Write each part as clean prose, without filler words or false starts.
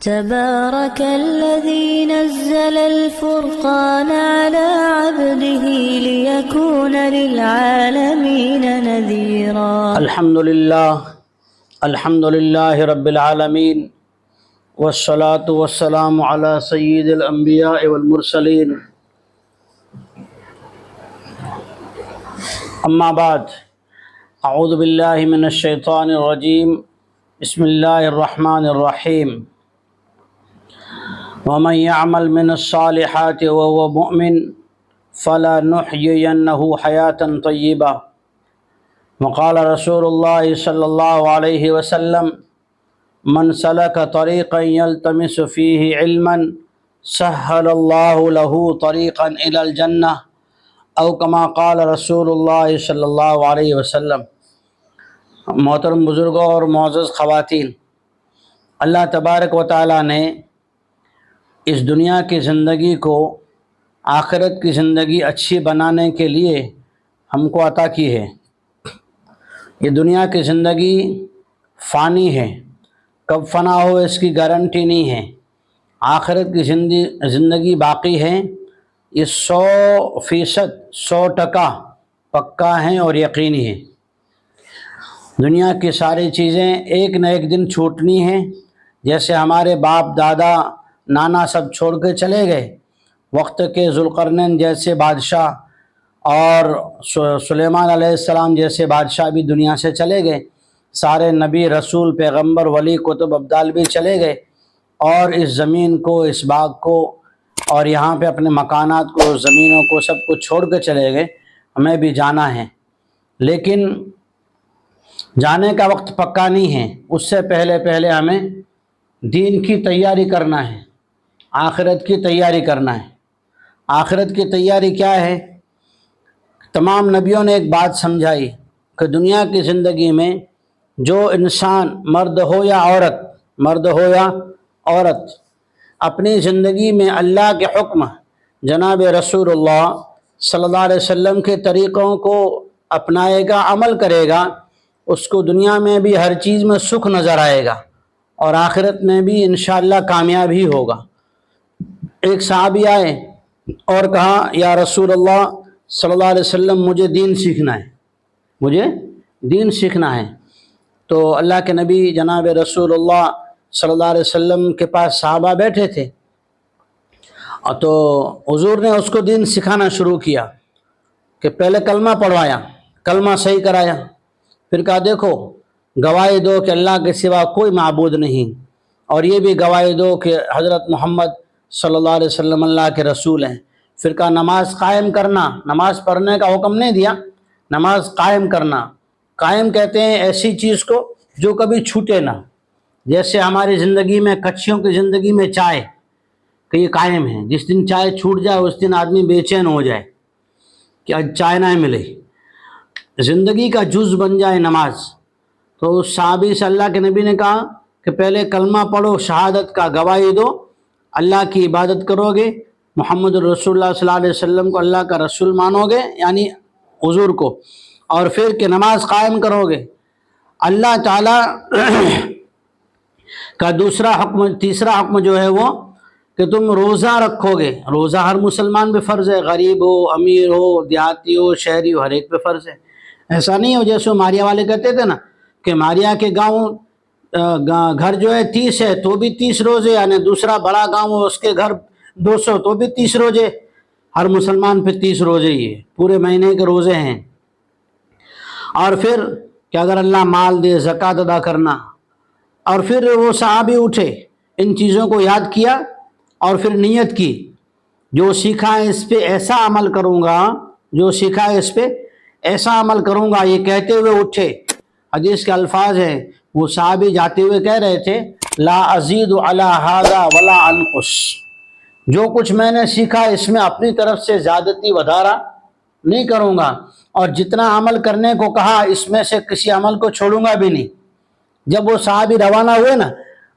تبارك الذي نزل الفرقان على عبده ليكون للعالمين نذيرا. الحمد لله رب العالمين والصلاة والسلام على سيد الأنبياء والمرسلين. أما بعد، أعوذ بالله من الشيطان الرجيم. بسم الله الرحمن الرحيم. ومن يعمل من الصالحات وهو مؤمن فلنحيينه حياة طيبة. وقال رسول الله صلى الله عليه وسلم: من سلك طريقا يلتمس فيه علما سهل الله له طريقا إلى الجنة او كما قال رسول اللہ صلی اللہ علیہ وسلم. محترم بزرگوں اور معزز خواتین، اللہ تبارک و تعالیٰ نے اس دنیا کی زندگی کو آخرت کی زندگی اچھی بنانے کے لیے ہم کو عطا کی ہے. یہ دنیا کی زندگی فانی ہے، کب فنا ہو اس کی گارنٹی نہیں ہے. آخرت کی زندگی باقی ہے، یہ 100% 100% پکا ہیں اور یقینی ہے. دنیا کی ساری چیزیں ایک نہ ایک دن چھوٹنی ہیں. جیسے ہمارے باپ دادا نانا سب چھوڑ کے چلے گئے، وقت کے ذوالقرنین جیسے بادشاہ اور سلیمان علیہ السلام جیسے بادشاہ بھی دنیا سے چلے گئے. سارے نبی، رسول، پیغمبر، ولی، کتب، ابدال بھی چلے گئے، اور اس زمین کو، اس باغ کو اور یہاں پہ اپنے مکانات کو، زمینوں کو، سب کو چھوڑ کے چلے گئے. ہمیں بھی جانا ہے، لیکن جانے کا وقت پکا نہیں ہے. اس سے پہلے ہمیں دین کی تیاری کرنا ہے، آخرت کی تیاری کرنا ہے. آخرت کی تیاری کیا ہے؟ تمام نبیوں نے ایک بات سمجھائی کہ دنیا کی زندگی میں جو انسان مرد ہو یا عورت اپنی زندگی میں اللہ کے حکم، جناب رسول اللہ صلی اللہ علیہ وسلم کے طریقوں کو اپنائے گا، عمل کرے گا، اس کو دنیا میں بھی ہر چیز میں سکھ نظر آئے گا اور آخرت میں بھی انشاءاللہ کامیاب ہی ہوگا. ایک صحابی آئے اور کہا: یا رسول اللہ صلی اللہ علیہ وسلم، مجھے دین سیکھنا ہے. تو اللہ کے نبی جناب رسول اللہ صلی اللہ علیہ وسلم کے پاس صحابہ بیٹھے تھے، تو حضور نے اس کو دین سکھانا شروع کیا کہ پہلے کلمہ پڑھوایا، کلمہ صحیح کرایا، پھر کہا دیکھو گواہی دو کہ اللہ کے سوا کوئی معبود نہیں، اور یہ بھی گواہی دو کہ حضرت محمد صلی اللہ علیہ وسلم اللہ کے رسول ہیں. پھر کہا نماز قائم کرنا. نماز پڑھنے کا حکم نہیں دیا، نماز قائم کرنا. قائم کہتے ہیں ایسی چیز کو جو کبھی چھوٹے نہ. جیسے ہماری زندگی میں، کچھیوں کی زندگی میں چائے، کہ یہ قائم ہے. جس دن چائے چھوٹ جائے اس دن آدمی بے چین ہو جائے کہ آج چائے نہ ملے. زندگی کا جز بن جائے نماز. تو اس صحابی سے اللہ کے نبی نے کہا کہ پہلے کلمہ پڑھو، شہادت کا گواہی دو، اللہ کی عبادت کرو گے، محمد رسول اللہ صلی اللہ علیہ وسلم کو اللہ کا رسول مانو گے، یعنی حضور کو، اور پھر کہ نماز قائم کرو گے. اللہ تعالیٰ کا تیسرا حکم جو ہے وہ کہ تم روزہ رکھو گے. روزہ ہر مسلمان پہ فرض ہے، غریب ہو، امیر ہو، دیہاتی ہو، شہری ہو، ہر ایک پہ فرض ہے. ایسا نہیں ہو جیسے ماریا والے کہتے تھے نا کہ ماریا کے گھر جو ہے 30 ہے تو بھی 30 روزے، یعنی دوسرا بڑا گاؤں اس کے گھر 200 تو بھی 30 روزے. ہر مسلمان پہ 30 روزے ہی ہے، پورے مہینے کے روزے ہیں. اور پھر کہ اگر اللہ مال دے زکوٰۃ ادا کرنا. اور پھر وہ صحابی اٹھے، ان چیزوں کو یاد کیا اور پھر نیت کی، جو سیکھا ہے اس پہ ایسا عمل کروں گا، یہ کہتے ہوئے اٹھے. حدیث کے الفاظ ہیں، وہ صحابی جاتے ہوئے کہہ رہے تھے: لا ازید علی ھذا ولا انقص. جو کچھ میں نے سیکھا اس میں اپنی طرف سے زیادتی ودارہ نہیں کروں گا، اور جتنا عمل کرنے کو کہا اس میں سے کسی عمل کو چھوڑوں گا بھی نہیں. جب وہ صحابی روانہ ہوئے نا،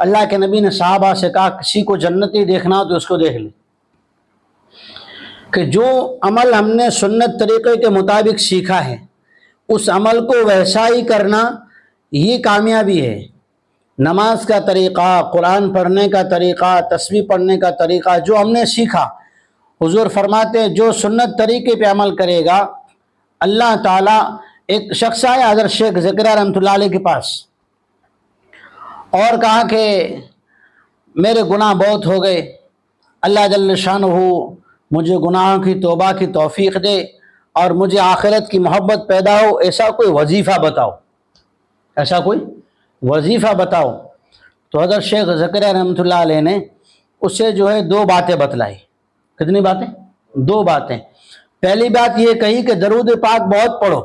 اللہ کے نبی نے صحابہ سے کہا کسی کو جنتی دیکھنا ہو تو اس کو دیکھ لے. کہ جو عمل ہم نے سنت طریقے کے مطابق سیکھا ہے اس عمل کو ویسا ہی کرنا یہ کامیابی ہے. نماز کا طریقہ، قرآن پڑھنے کا طریقہ، تسبیح پڑھنے کا طریقہ جو ہم نے سیکھا، حضور فرماتے ہیں جو سنت طریقے پہ عمل کرے گا اللہ تعالیٰ، ایک شخص آیا حضرت شیخ زکریا رحمۃ اللہ علیہ کے پاس اور کہا کہ میرے گناہ بہت ہو گئے، اللہ جل شانہ مجھے گناہوں کی توبہ کی توفیق دے اور مجھے آخرت کی محبت پیدا ہو، ایسا کوئی وظیفہ بتاؤ، ایسا کوئی وظیفہ بتاؤ۔ تو حضرت شیخ زکریا رحمۃ اللہ علیہ نے اسے جو ہے 2 باتیں بتلائی۔ کتنی باتیں؟ 2 باتیں۔ پہلی بات یہ کہی کہ درود پاک بہت پڑھو،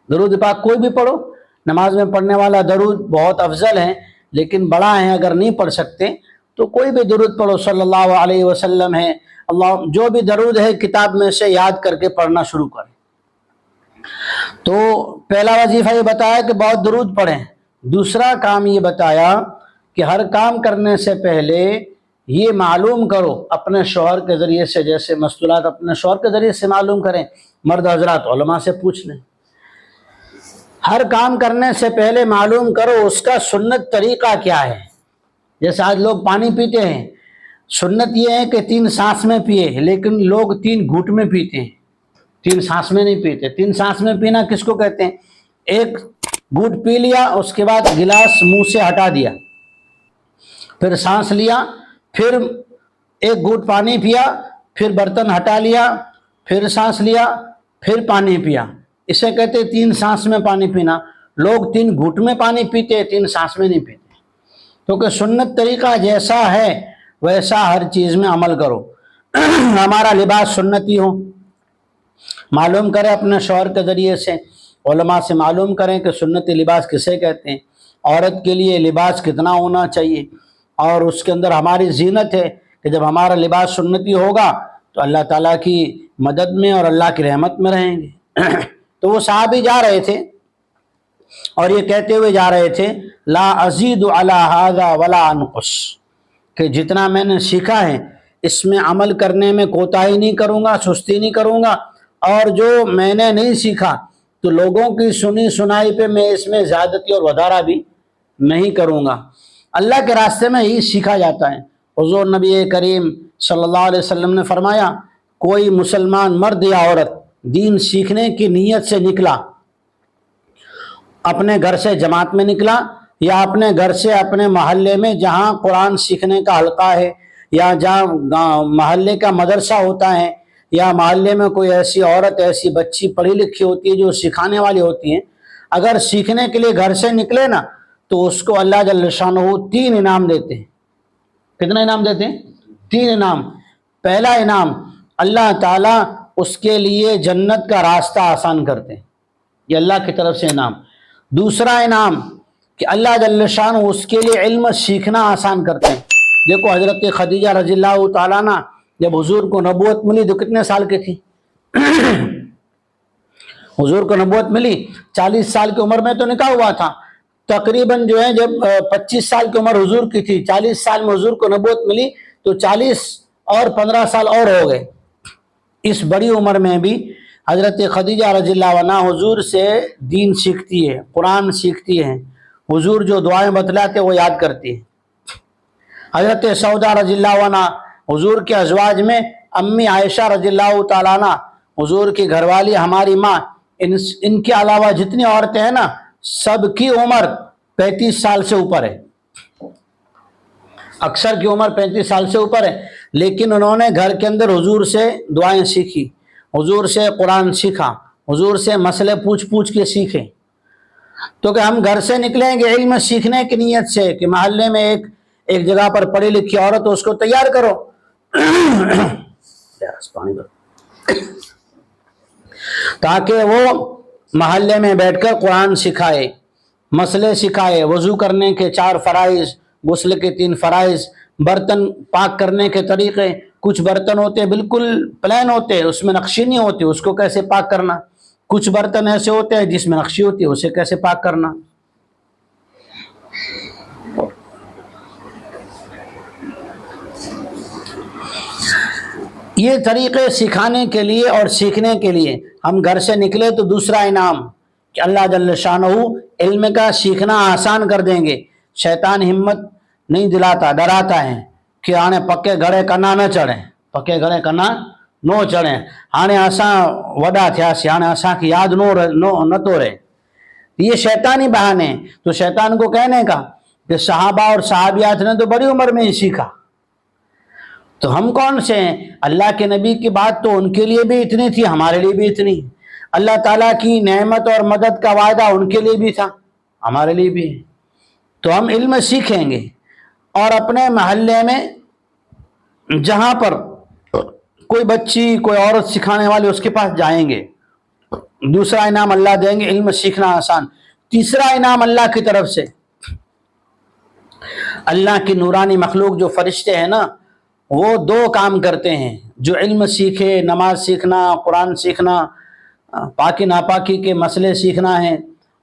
درود پاک کوئی بھی پڑھو، نماز میں پڑھنے والا درود بہت افضل ہے، لیکن بڑا ہے، اگر نہیں پڑھ سکتے تو کوئی بھی درود پڑھو، صلی اللہ علیہ وسلم ہے، اللہ جو بھی درود ہے کتاب میں سے یاد کر کے پڑھنا شروع کریں۔ تو پہلا وظیفہ یہ بتایا کہ بہت درود پڑھیں۔ دوسرا کام یہ بتایا کہ ہر کام کرنے سے پہلے یہ معلوم کرو اپنے شوہر کے ذریعے سے، جیسے مستورات اپنے شوہر کے ذریعے سے معلوم کریں، مرد حضرات علماء سے پوچھ لیں۔ ہر کام کرنے سے پہلے معلوم کرو اس کا سنت طریقہ کیا ہے۔ جیسے آج لوگ پانی پیتے ہیں، سنت یہ ہے کہ 3 سانس میں پیے، لیکن لوگ 3 گھونٹ میں پیتے ہیں، 3 سانس میں نہیں پیتے۔ 3 سانس میں پینا کس کو کہتے ہیں؟ 1 گھونٹ پی لیا، اس کے بعد گلاس منہ سے ہٹا دیا، پھر سانس لیا، پھر 1 گھونٹ پانی پیا، پھر برتن ہٹا لیا، پھر سانس لیا، پھر پانی پیا، اسے کہتے 3 سانس میں پانی پینا۔ لوگ 3 گھونٹ میں پانی پیتے، 3 سانس میں نہیں پیتے۔ کیونکہ سنت طریقہ جیسا ہے ویسا ہر چیز میں عمل کرو۔ ہمارا لباس سنتی ہو، معلوم کریں اپنے شوہر کے ذریعے سے، علماء سے معلوم کریں کہ سنتی لباس کسے کہتے ہیں، عورت کے لیے لباس کتنا ہونا چاہیے، اور اس کے اندر ہماری زینت ہے کہ جب ہمارا لباس سنتی ہوگا تو اللہ تعالیٰ کی مدد میں اور اللہ کی رحمت میں رہیں گے۔ تو وہ صحابی جا رہے تھے اور یہ کہتے ہوئے جا رہے تھے لا ازید علی ھذا ولا انقص، کہ جتنا میں نے سیکھا ہے اس میں عمل کرنے میں کوتاہی نہیں کروں گا، سستی نہیں کروں گا، اور جو میں نے نہیں سیکھا تو لوگوں کی سنی سنائی پہ میں اس میں زیادتی اور وڈارا بھی نہیں کروں گا۔ اللہ کے راستے میں ہی سیکھا جاتا ہے۔ حضور نبی کریم صلی اللہ علیہ وسلم نے فرمایا کوئی مسلمان مرد یا عورت دین سیکھنے کی نیت سے نکلا، اپنے گھر سے جماعت میں نکلا یا اپنے گھر سے اپنے محلے میں جہاں قرآن سیکھنے کا حلقہ ہے یا جہاں محلے کا مدرسہ ہوتا ہے یا محلے میں کوئی ایسی عورت ایسی بچی پڑھی لکھی ہوتی ہے جو سکھانے والی ہوتی ہیں، اگر سیکھنے کے لیے گھر سے نکلے نا تو اس کو اللہ جل شانہ 3 انعام دیتے ہیں۔ کتنا انعام دیتے ہیں؟ 3 انعام۔ پہلا انعام اللہ تعالیٰ اس کے لیے جنت کا راستہ آسان کرتے ہیں، یہ اللہ کی طرف سے انعام۔ دوسرا انعام کہ اللہ جل شانہ اس کے لیے علم سیکھنا آسان کرتے ہیں۔ دیکھو حضرت خدیجہ رضی اللہ تعالیٰ عنہ جب حضور کو نبوت ملی تو کتنے سال کی تھی؟ حضور کو نبوت ملی 40 سال کی عمر میں تو نکاح ہوا تھا، تقریباً جو ہے جب 25 سال کی عمر حضور کی تھی، 40 سال میں حضور کو نبوت ملی تو 40 اور 15 سال اور ہو گئے۔ اس بڑی عمر میں بھی حضرت خدیجہ رضی اللہ عنہ حضور سے دین سیکھتی ہے، قرآن سیکھتی ہے، حضور جو دعائیں بتلاتے وہ یاد کرتی ہے۔ حضرت سودا رضی اللہ عنہ حضور کے ازواج میں امی عائشہ رضی اللہ تعالیٰ عنہ حضور کی گھر والی ہماری ماں، ان کے علاوہ جتنی عورتیں ہیں نا سب کی عمر 35 سال سے اوپر ہے، اکثر کی عمر 35 سال سے اوپر ہے، لیکن انہوں نے گھر کے اندر حضور سے دعائیں سیکھی، حضور سے قرآن سیکھا، حضور سے مسئلے پوچھ کے سیکھے۔ تو کہ ہم گھر سے نکلیں گے علم سیکھنے کی نیت سے کہ محلے میں ایک جگہ پر پڑھی لکھی عورت اس کو تیار کرو تاکہ وہ محلے میں بیٹھ کر قرآن سکھائے، مسئلے سکھائے، وضو کرنے کے 4 فرائض، غسل کے 3 فرائض، برتن پاک کرنے کے طریقے۔ کچھ برتن ہوتے بالکل پلین ہوتے، اس میں نقشی نہیں ہوتی، اس کو کیسے پاک کرنا۔ کچھ برتن ایسے ہوتے ہیں جس میں نقشی ہوتی ہے، اسے کیسے پاک کرنا۔ یہ طریقے سکھانے کے لیے اور سیکھنے کے لیے ہم گھر سے نکلے تو دوسرا انعام کہ اللہ جل شانہ علم کا سیکھنا آسان کر دیں گے۔ شیطان ہمت نہیں دلاتا، ڈراتا ہے کہ آنے پکے گھڑے کنا نہ چڑھیں، پکے گھڑے کنا نو چڑھیں، ہانے اساں وڈا تھیاسی، ہانے اساں کی یاد نہ تو رہے، یہ شیطانی بہانے۔ تو شیطان کو کہنے کا کہ صحابہ اور صحابیات نے تو بڑی عمر میں ہی سیکھا، تو ہم کون سے ہیں؟ اللہ کے نبی کی بات تو ان کے لیے بھی اتنی تھی، ہمارے لیے بھی اتنی، اللہ تعالیٰ کی نعمت اور مدد کا وعدہ ان کے لیے بھی تھا، ہمارے لیے بھی ہے۔ تو ہم علم سیکھیں گے اور اپنے محلے میں جہاں پر کوئی بچی کوئی عورت سکھانے والی اس کے پاس جائیں گے، دوسرا انعام اللہ دیں گے، علم سیکھنا آسان۔ تیسرا انعام اللہ کی طرف سے، اللہ کی نورانی مخلوق جو فرشتے ہیں نا، وہ دو کام کرتے ہیں، جو علم سیکھے، نماز سیکھنا، قرآن سیکھنا، پاکی ناپاکی کے مسئلے سیکھنا ہے،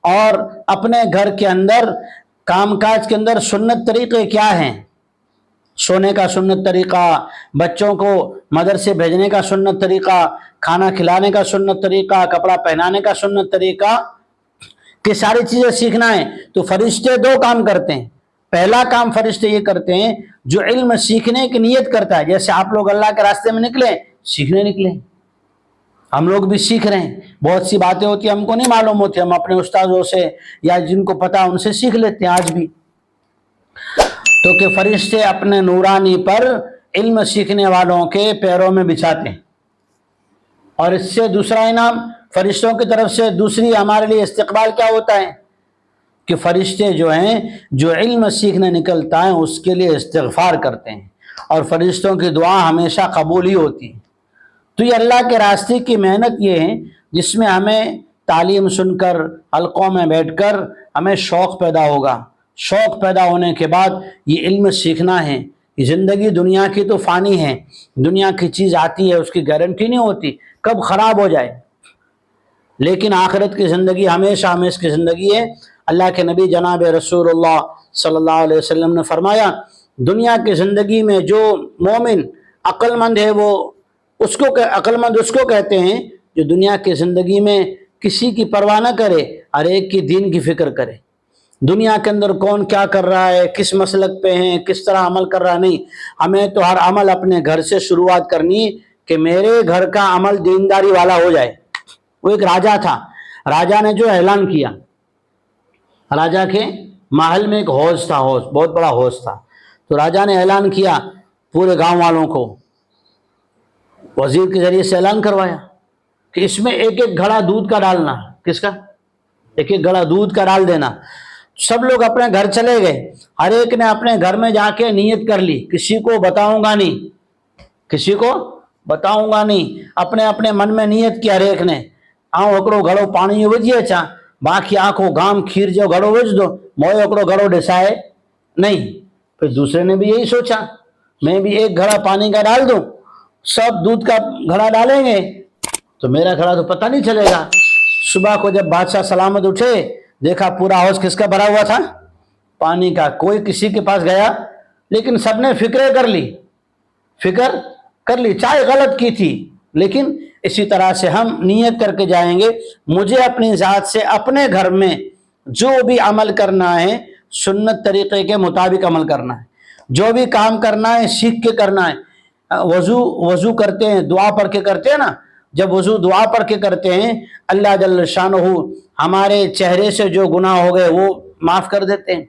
اور اپنے گھر کے اندر کام کاج کے اندر سنت طریقے کیا ہیں، سونے کا سنت طریقہ، بچوں کو مدرسے بھیجنے کا سنت طریقہ، کھانا کھلانے کا سنت طریقہ، کپڑا پہنانے کا سنت طریقہ، کہ ساری چیزیں سیکھنا ہے۔ تو فرشتے دو کام کرتے ہیں۔ پہلا کام فرشتے یہ کرتے ہیں جو علم سیکھنے کی نیت کرتا ہے، جیسے آپ لوگ اللہ کے راستے میں نکلے، سیکھنے نکلے، ہم لوگ بھی سیکھ رہے ہیں، بہت سی باتیں ہوتی ہیں ہم کو نہیں معلوم ہوتی، ہم اپنے استاذوں سے یا جن کو پتا ان سے سیکھ لیتے ہیں آج بھی۔ تو کہ فرشتے اپنے نورانی پر علم سیکھنے والوں کے پیروں میں بچھاتے ہیں، اور اس سے دوسرا انعام فرشتوں کی طرف سے، دوسری ہمارے لیے استقبال کیا ہوتا ہے کہ فرشتے جو ہیں جو علم سیکھنے نکلتا ہے اس کے لیے استغفار کرتے ہیں، اور فرشتوں کی دعا ہمیشہ قبول ہی ہوتی ہے۔ تو یہ اللہ کے راستے کی محنت یہ ہے جس میں ہمیں تعلیم سن کر، حلقوں میں بیٹھ کر ہمیں شوق پیدا ہوگا، شوق پیدا ہونے کے بعد یہ علم سیکھنا ہے۔ یہ زندگی دنیا کی تو فانی ہے، دنیا کی چیز آتی ہے، اس کی گارنٹی نہیں ہوتی کب خراب ہو جائے، لیکن آخرت کی زندگی ہمیشہ ہمیشہ کی زندگی ہے۔ اللہ کے نبی جناب رسول اللہ صلی اللہ علیہ وسلم نے فرمایا، دنیا کی زندگی میں جو مومن عقل مند ہے وہ عقل مند اس کو کہتے ہیں جو دنیا کی زندگی میں کسی کی پرواہ نہ کرے، ہر ایک کی دین کی فکر کرے۔ دنیا کے اندر کون کیا کر رہا ہے، کس مسلک پہ ہیں، کس طرح عمل کر رہا نہیں، ہمیں تو ہر عمل اپنے گھر سے شروعات کرنی ہے کہ میرے گھر کا عمل دینداری والا ہو جائے۔ وہ ایک راجہ تھا، راجہ نے جو اعلان کیا، راجہ کے محل میں ایک حوض تھا، حوض بہت بڑا حوض تھا، تو راجہ نے اعلان کیا پورے گاؤں والوں کو، وزیر کے ذریعے سے اعلان کروایا کہ اس میں ایک ایک گھڑا دودھ کا ڈالنا، کس کا؟ ایک ایک گھڑا دودھ کا ڈال دینا۔ سب لوگ اپنے گھر چلے گئے، ہر ایک نے اپنے گھر میں جا کے نیت کر لی، کسی کو بتاؤں گا نہیں، کسی کو بتاؤں گا نہیں، اپنے اپنے من میں نیت کیا، ہر ایک نے آؤں اکڑو گھڑو پانی وجھیے چاہ، باقی آنکھوں گام کھیر جو گھڑو وجھ دو، موئے اکڑو گھڑو ڈسائے نہیں۔ پھر دوسرے نے بھی یہی سوچا، میں بھی ایک گھڑا پانی کا ڈال دوں، سب دودھ کا گھڑا ڈالیں گے تو میرا گھڑا تو پتہ نہیں چلے گا۔ صبح کو جب بادشاہ سلامت اٹھے، دیکھا پورا حوض کس کا بھرا ہوا تھا؟ پانی کا۔ کوئی کسی کے پاس گیا، لیکن سب نے فکر کر لی، چائے غلط کی تھی، لیکن اسی طرح سے ہم نیت کر کے جائیں گے، مجھے اپنی ذات سے اپنے گھر میں جو بھی عمل کرنا ہے سنت طریقے کے مطابق عمل کرنا ہے، جو بھی کام کرنا ہے سیکھ کے کرنا ہے۔ وضو کرتے ہیں، دعا پڑھ کے کرتے ہیں نا، جب وضو دعا پڑھ کے کرتے ہیں اللہ جل شانہ ہمارے چہرے سے جو گناہ ہو گئے وہ معاف کر دیتے ہیں۔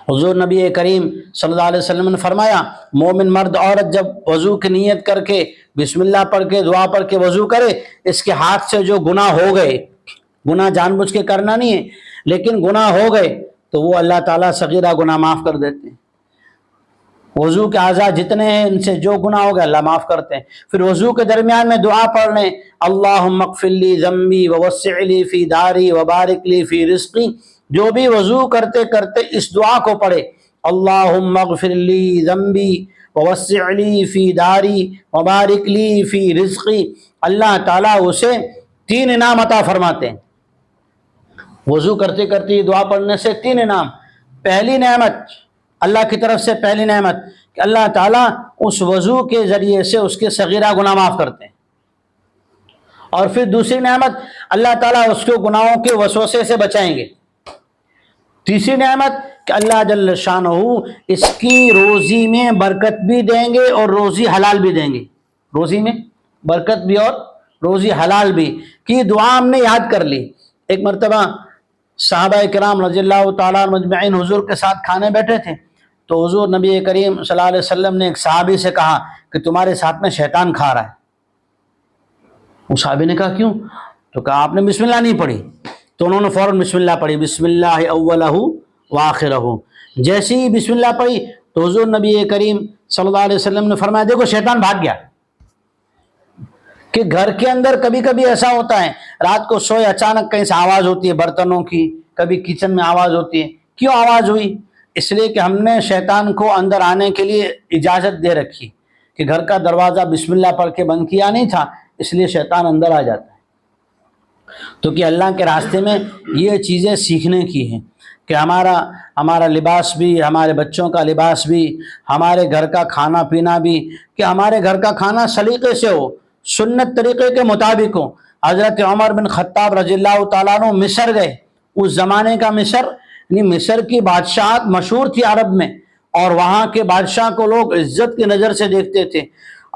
حضور نبی کریم صلی اللہ علیہ وسلم نے فرمایا، مومن مرد عورت جب وضو کی نیت کر کے بسم اللہ پڑھ کے دعا پڑھ کے وضو کرے، اس کے ہاتھ سے جو گناہ ہو گئے، گناہ جان بوجھ کے کرنا نہیں ہے لیکن گناہ ہو گئے، تو وہ اللہ تعالیٰ صغیرہ گناہ معاف کر دیتے ہیں۔ وضو کے اعضاء جتنے ہیں ان سے جو گناہ ہو گئے اللہ معاف کرتے ہیں۔ پھر وضو کے درمیان میں دعا پڑھ لیں، اللہم اغفر لی ذنبی ووسع لی فی داری وبارک لی فی رزقی۔ جو بھی وضو کرتے کرتے اس دعا کو پڑھے، اللہم اغفر لی ذنبی ووسع لی فی داری وبارک لی فی رزقی، اللہ تعالیٰ اسے 3 انعام عطا فرماتے ہیں۔ وضو کرتے کرتے یہ دعا پڑھنے سے 3 انعام۔ پہلی نعمت اللہ کی طرف سے، پہلی نعمت کہ اللہ تعالیٰ اس وضو کے ذریعے سے اس کے صغیرہ گناہ معاف کرتے ہیں، اور پھر دوسری نعمت اللہ تعالیٰ اس کو گناہوں کے وسوسے سے بچائیں گے۔ تیسری نعمت کہ اللہ جل شانہ اس کی روزی میں برکت بھی دیں گے اور روزی حلال بھی دیں گے، روزی میں برکت بھی اور روزی حلال بھی، کہ یہ دعا ہم نے یاد کر لی۔ ایک مرتبہ صحابہ کرام رضی اللہ تعالیٰ مجمعین حضور کے ساتھ کھانے بیٹھے تھے، تو حضور نبی کریم صلی اللہ علیہ وسلم نے ایک صحابی سے کہا کہ تمہارے ساتھ میں شیطان کھا رہا ہے۔ اس صحابی نے کہا کیوں؟ تو کہا آپ نے بسم اللہ نہیں پڑھی۔ تو انہوں نے فوراً بسم اللہ پڑھی، بسم اللہ اولہ وآخرہ۔ جیسے ہی بسم اللہ پڑھی تو حضور نبی کریم صلی اللہ علیہ وسلم نے فرمایا دیکھو شیطان بھاگ گیا۔ کہ گھر کے اندر کبھی کبھی ایسا ہوتا ہے، رات کو سوئے اچانک کہیں سے آواز ہوتی ہے برتنوں کی، کبھی کچن میں آواز ہوتی ہے، کیوں آواز ہوئی؟ اس لیے کہ ہم نے شیطان کو اندر آنے کے لیے اجازت دے رکھی کہ گھر کا دروازہ بسم اللہ پڑھ کے بند کیا نہیں تھا، اس لیے شیطان اندر آ جاتا ہے۔ تو کہ اللہ کے راستے میں یہ چیزیں سیکھنے کی ہیں کہ ہمارا لباس بھی، ہمارے بچوں کا لباس بھی، ہمارے گھر کا کھانا پینا بھی، کہ ہمارے گھر کا کھانا سلیقے سے ہو، سنت طریقے کے مطابق ہو۔ حضرت عمر بن خطاب رضی اللہ تعالیٰ عنہ مصر گئے، اس زمانے کا مصر، یعنی مصر کی بادشاہت مشہور تھی عرب میں، اور وہاں کے بادشاہ کو لوگ عزت کی نظر سے دیکھتے تھے،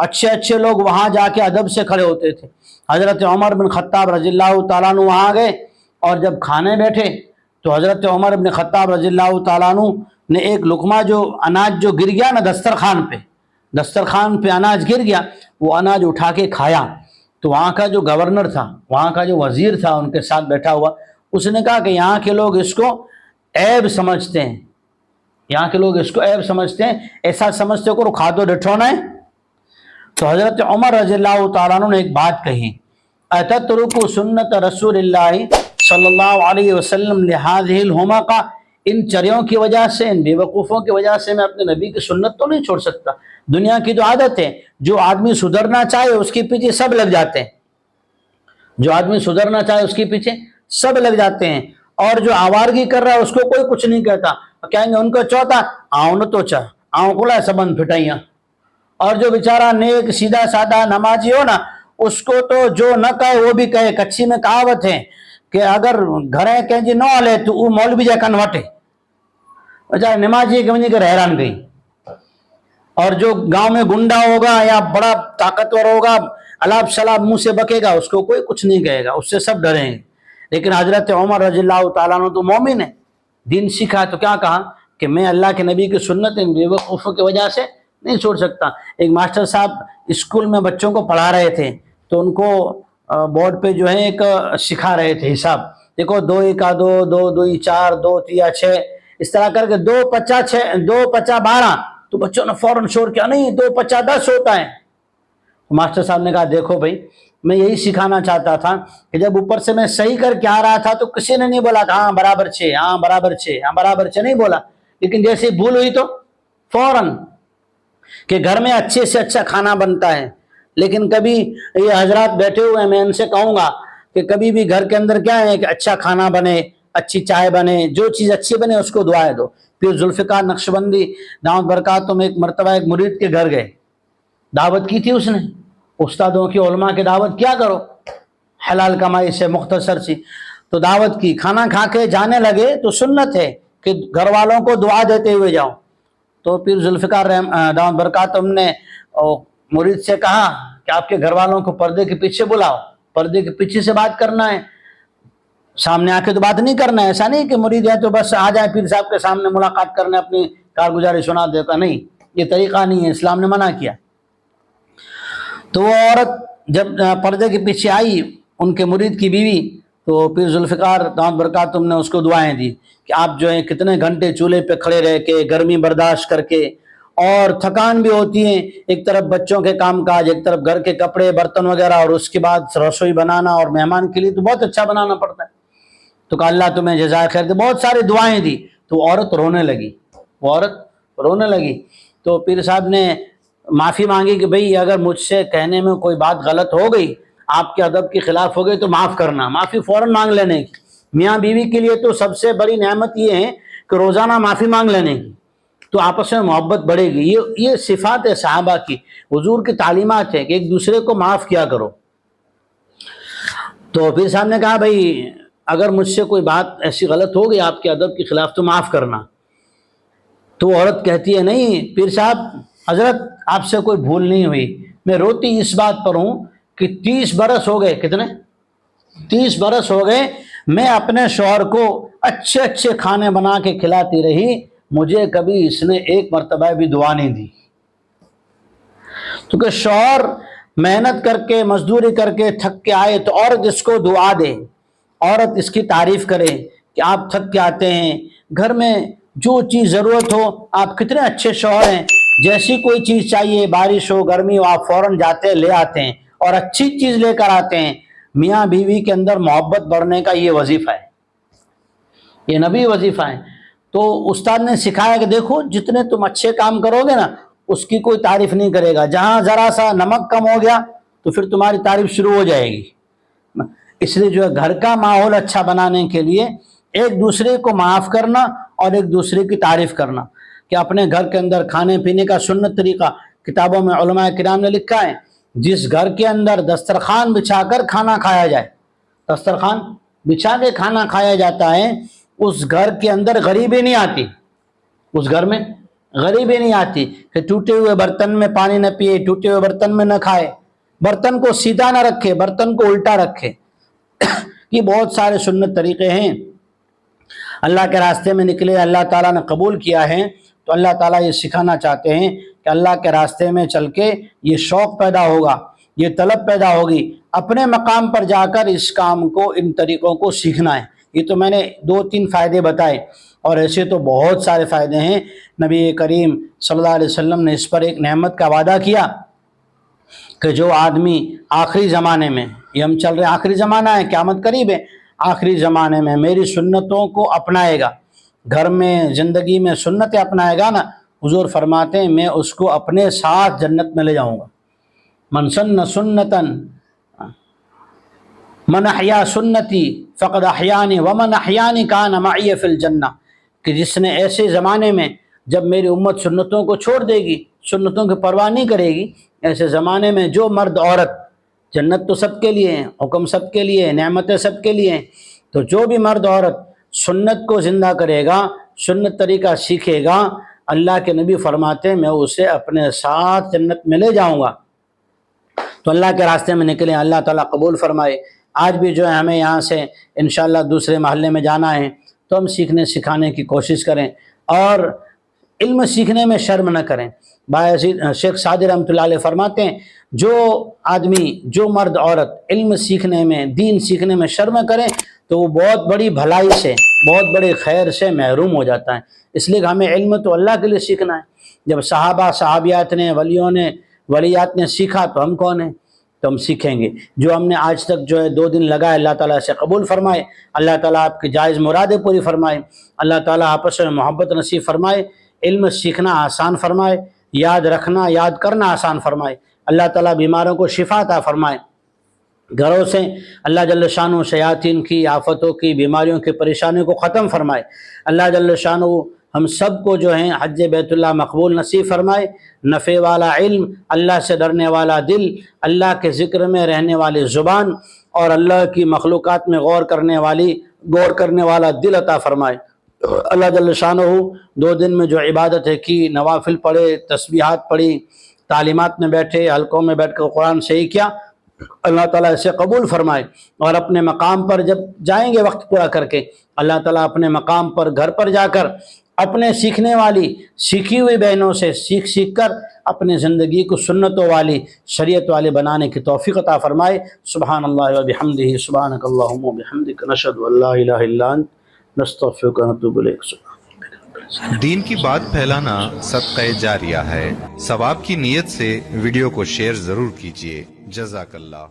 اچھے اچھے لوگ وہاں جا کے ادب سے کھڑے ہوتے تھے۔ حضرت عمر بن خطاب رضی اللہ تعالیٰ عنہ وہاں گئے، اور جب کھانے بیٹھے تو حضرت عمر بن خطاب رضی اللہ تعالیٰ عنہ نے ایک لقمہ جو اناج جو گر گیا نا دسترخوان پہ اناج گر گیا، وہ اناج اٹھا کے کھایا۔ تو وہاں کا جو گورنر تھا، وہاں کا جو وزیر تھا ان کے ساتھ بیٹھا ہوا، اس نے کہا کہ یہاں کے لوگ اس کو عیب سمجھتے ہیں، یہاں کے لوگ اس کو عیب سمجھتے ہیں، ایسا سمجھتے کو کھا دو ڈٹھونا ہے۔ تو حضرت عمر رضی اللہ تعالیٰ عنہ نے ایک بات کہی، اتترک سنت رسول اللہ صلی اللہ علیہ وسلم لہذہ الحمقہ، ان چریوں کی وجہ سے، ان بیوقوفوں کی وجہ سے میں اپنے نبی کی سنت تو نہیں چھوڑ سکتا۔ دنیا کی جو عادت ہے، جو آدمی سدھرنا چاہے اس کے پیچھے سب لگ جاتے ہیں، جو آدمی سدھرنا چاہے اس کے پیچھے سب لگ جاتے ہیں، اور جو آوارگی کر رہا ہے اس کو کوئی کچھ نہیں کہتا، کہیں گے ان کو چوتھا آؤں نہ تو چاہ آؤں کھلا سبند پھٹائیاں۔ اور جو بیچارہ نیک سیدھا سادہ نمازی ہو نا، اس کو تو جو نہ کہے وہ بھی کہے۔ کچھی میں کہاوت ہے کہ اگر گھریں کہیں جی نہ لے تو وہ مولوی جا کنوٹے، بیچارہ نمازی کہیں کہ حیران گئی۔ اور جو گاؤں میں گنڈا ہوگا یا بڑا طاقتور ہوگا، الاب شلاب منہ سے بکے گا، اس کو کوئی کچھ نہیں کہے گا، اس سے سب ڈریں گے۔ لیکن حضرت عمر رضی اللہ تعالیٰ عنہ تو مومن ہے، دین سیکھا، تو کیا کہا کہ میں اللہ کے نبی کی سنت ان بیوقوفوں کی وجہ سے نہیں چھوڑ سکتا۔ ایک ماسٹر صاحب اسکول میں بچوں کو پڑھا رہے تھے، تو ان کو بورڈ پہ جو ہے ایک سکھا رہے تھے حساب، دیکھو 2 1 2 2 2 4 2 3 6، اس طرح کر کے 2 5 6 2 5 12، تو بچوں نے فوراً شور کیا نہیں 2 5 10 ہوتا ہے۔ ماسٹر صاحب نے کہا دیکھو بھائی، میں یہی سکھانا چاہتا تھا کہ جب اوپر سے میں صحیح کر کے آ رہا تھا تو کسی نے نہیں بولا کہ ہاں برابر 6 ہاں برابر 6 ہاں برابر 6 نہیں بولا، لیکن جیسے بھول ہوئی تو فوراً، کہ گھر میں اچھے سے اچھا کھانا بنتا ہے، لیکن کبھی یہ حضرات بیٹھے ہوئے ہیں، میں ان سے کہوں گا کہ کبھی بھی گھر کے اندر کیا ہے کہ اچھا کھانا بنے، اچھی چائے بنے، جو چیز اچھی بنے اس کو دعائیں دو۔ پھر ذوالفقار نقشبندی دامت برکاتہم ایک مرتبہ ایک مرید کے گھر گئے، دعوت کی تھی اس نے، استادوں کی علماء کی دعوت کیا کرو حلال کمائی سے مختصر سی، تو دعوت کی، کھانا کھا کے جانے لگے تو سنت ہے کہ گھر والوں کو دعا دیتے ہوئے جاؤ۔ تو پھر ذوالفقار دامت برکاتہم نے مرید سے کہا کہ آپ کے گھر والوں کو پردے کے پیچھے بلاؤ، پردے کے پیچھے سے بات کرنا ہے، سامنے آ کے تو بات نہیں کرنا ہے۔ ایسا نہیں کہ مرید ہے تو بس آ جائے پیر صاحب کے سامنے ملاقات کرنے اپنی کارگزاری سنا دیتا، نہیں، یہ طریقہ نہیں ہے، اسلام نے منع کیا۔ تو وہ عورت جب پردے کے پیچھے آئی، ان کے مرید کی بیوی، تو پھر ذوالفقار دامت برکاتہم نے اس کو دعائیں دی کہ آپ جو ہیں کتنے گھنٹے چولہے پہ کھڑے رہ کے، گرمی برداشت کر کے، اور تھکان بھی ہوتی ہے، ایک طرف بچوں کے کام کاج، ایک طرف گھر کے کپڑے برتن وغیرہ، اور اس کے بعد رسوئی بنانا، اور مہمان کے لیے تو بہت اچھا بنانا پڑتا ہے۔ تو کہا اللہ تمہیں جزائے خیر دے، بہت ساری دعائیں دی۔ تو وہ عورت رونے لگی، تو پیر صاحب نے معافی مانگی کہ بھئی اگر مجھ سے کہنے میں کوئی بات غلط ہو گئی، آپ کے ادب کے خلاف ہو گئی تو معاف کرنا، معافی فوراً مانگ لینے کی۔ میاں بیوی کے لیے تو سب سے بڑی نعمت یہ ہے کہ روزانہ معافی مانگ لینے کی، تو آپس میں محبت بڑھے گی۔ یہ صفات ہے صحابہ کی، حضور کی تعلیمات ہے کہ ایک دوسرے کو معاف کیا کرو۔ تو پیر صاحب نے کہا بھئی اگر مجھ سے کوئی بات ایسی غلط ہو گئی آپ کے ادب کے خلاف تو معاف کرنا۔ تو عورت کہتی ہے نہیں پیر صاحب حضرت آپ سے کوئی بھول نہیں ہوئی، میں روتی اس بات پر ہوں کہ 30 برس ہو گئے، کتنے 30 برس ہو گئے میں اپنے شوہر کو اچھے اچھے کھانے بنا کے کھلاتی رہی، مجھے کبھی اس نے ایک مرتبہ بھی دعا نہیں دی۔ کیونکہ شوہر محنت کر کے مزدوری کر کے تھک کے آئے تو عورت اس کو دعا دے، عورت اس کی تعریف کرے کہ آپ تھک کے آتے ہیں، گھر میں جو چیز ضرورت ہو، آپ کتنے اچھے شوہر ہیں، جیسی کوئی چیز چاہیے، بارش ہو گرمی ہو، آپ فوراً جاتے ہیں لے آتے ہیں اور اچھی چیز لے کر آتے ہیں۔ میاں بیوی کے اندر محبت بڑھنے کا یہ وظیفہ ہے، یہ نبی وظیفہ ہے۔ تو استاد نے سکھایا کہ دیکھو جتنے تم اچھے کام کرو گے نا اس کی کوئی تعریف نہیں کرے گا، جہاں ذرا سا نمک کم ہو گیا تو پھر تمہاری تعریف شروع ہو جائے گی۔ اس لیے جو ہے گھر کا ماحول اچھا بنانے کے لیے ایک دوسرے کو معاف کرنا اور ایک دوسرے کی تعریف کرنا، کہ اپنے گھر کے اندر کھانے پینے کا سنت طریقہ کتابوں میں علماء کرام نے لکھا ہے، جس گھر کے اندر دسترخوان بچھا کر کھانا کھایا جائے، دسترخوان بچھا کے کھانا کھایا جاتا ہے، اس گھر کے اندر غریبی نہیں آتی، اس گھر میں غریبی نہیں آتی کہ ٹوٹے ہوئے برتن میں پانی نہ پیے، ٹوٹے ہوئے برتن میں نہ کھائے، برتن کو سیدھا نہ رکھے، برتن کو الٹا رکھے۔ یہ بہت سارے سنت طریقے ہیں، اللہ کے راستے میں نکلے، اللہ تعالیٰ نے قبول کیا ہے، تو اللہ تعالیٰ یہ سکھانا چاہتے ہیں کہ اللہ کے راستے میں چل کے یہ شوق پیدا ہوگا، یہ طلب پیدا ہوگی، اپنے مقام پر جا کر اس کام کو، ان طریقوں کو سیکھنا ہے۔ یہ تو میں نے 2-3 فائدے بتائے، اور ایسے تو بہت سارے فائدے ہیں۔ نبی کریم صلی اللہ علیہ وسلم نے اس پر ایک نعمت کا وعدہ کیا کہ جو آدمی آخری زمانے میں، یہ ہم چل رہے ہیں آخری زمانہ ہے، قیامت قریب ہے، آخری زمانے میں میری سنتوں کو اپنائے گا، گھر میں زندگی میں سنتیں اپنائے گا نا، حضور فرماتے ہیں میں اس کو اپنے ساتھ جنت میں لے جاؤں گا۔ من سن سنتاً من احیا سنتی فقد احیانی ومن احیانی کان معی فی الجنہ، کہ جس نے ایسے زمانے میں جب میری امت سنتوں کو چھوڑ دے گی، سنتوں کی پرواہ نہیں کرے گی، ایسے زمانے میں جو مرد عورت، جنت تو سب کے لیے ہے، حکم سب کے لیے، نعمتیں سب کے لیے ہیں، تو جو بھی مرد عورت سنت کو زندہ کرے گا، سنت طریقہ سیکھے گا، اللہ کے نبی فرماتے ہیں میں اسے اپنے ساتھ جنت میں لے جاؤں گا۔ تو اللہ کے راستے میں نکلیں، اللہ تعالیٰ قبول فرمائے۔ آج بھی جو ہے ہمیں یہاں سے انشاءاللہ دوسرے محلے میں جانا ہے، تو ہم سیکھنے سکھانے کی کوشش کریں اور علم سیکھنے میں شرم نہ کریں۔ شیخ سعدی رحمۃ اللہ علیہ فرماتے ہیں جو آدمی، جو مرد عورت علم سیکھنے میں، دین سیکھنے میں شرم کریں تو وہ بہت بڑی بھلائی سے، بہت بڑے خیر سے محروم ہو جاتا ہے۔ اس لیے کہ ہمیں علم تو اللہ کے لیے سیکھنا ہے۔ جب صحابہ صحابیات نے، ولیوں نے، ولیات نے سیکھا تو ہم کون ہیں؟ تو ہم سیکھیں گے۔ جو ہم نے آج تک جو ہے 2 دن لگائے، اللہ تعالیٰ سے قبول فرمائے، اللہ تعالیٰ آپ کی جائز مرادیں پوری فرمائے، اللہ تعالیٰ آپس میں محبت نصیب فرمائے، علم سیکھنا آسان فرمائے، یاد رکھنا، یاد کرنا آسان فرمائے، اللہ تعالیٰ بیماروں کو شفا عطا فرمائے، گھروں سے اللہ جل شانہ شیاطین کی، آفتوں کی، بیماریوں کی، پریشانیوں کو ختم فرمائے، اللہ جل شانہ ہم سب کو جو ہیں حج بیت اللہ مقبول نصیب فرمائے، نفع والا علم، اللہ سے ڈرنے والا دل، اللہ کے ذکر میں رہنے والی زبان، اور اللہ کی مخلوقات میں غور کرنے والا دل عطا فرمائے۔ اللہ جل شانہ 2 دن میں جو عبادتیں کی، نوافل پڑھے، تسبیحات پڑھی، تعلیمات میں بیٹھے، حلقوں میں بیٹھ کر قرآن صحیح کیا، اللہ تعالیٰ اسے قبول فرمائے، اور اپنے مقام پر جب جائیں گے وقت پورا کر کے، اللہ تعالیٰ اپنے مقام پر، گھر پر جا کر اپنے سیکھنے والی، سیکھی ہوئی بہنوں سے سیکھ کر اپنے زندگی کو سنتوں والی، شریعت والے بنانے کی توفیق عطا فرمائے۔ سبحان اللہ و بحمدہ، سبحانک اللہم و بحمدک، نشہد ان لا الہ الا انت، نستغفرک و نتوب الیک۔ دین کی بات پھیلانا صدقہ جاریہ ہے، ثواب کی نیت سے ویڈیو کو شیئر ضرور کیجیے۔ جزاک اللہ۔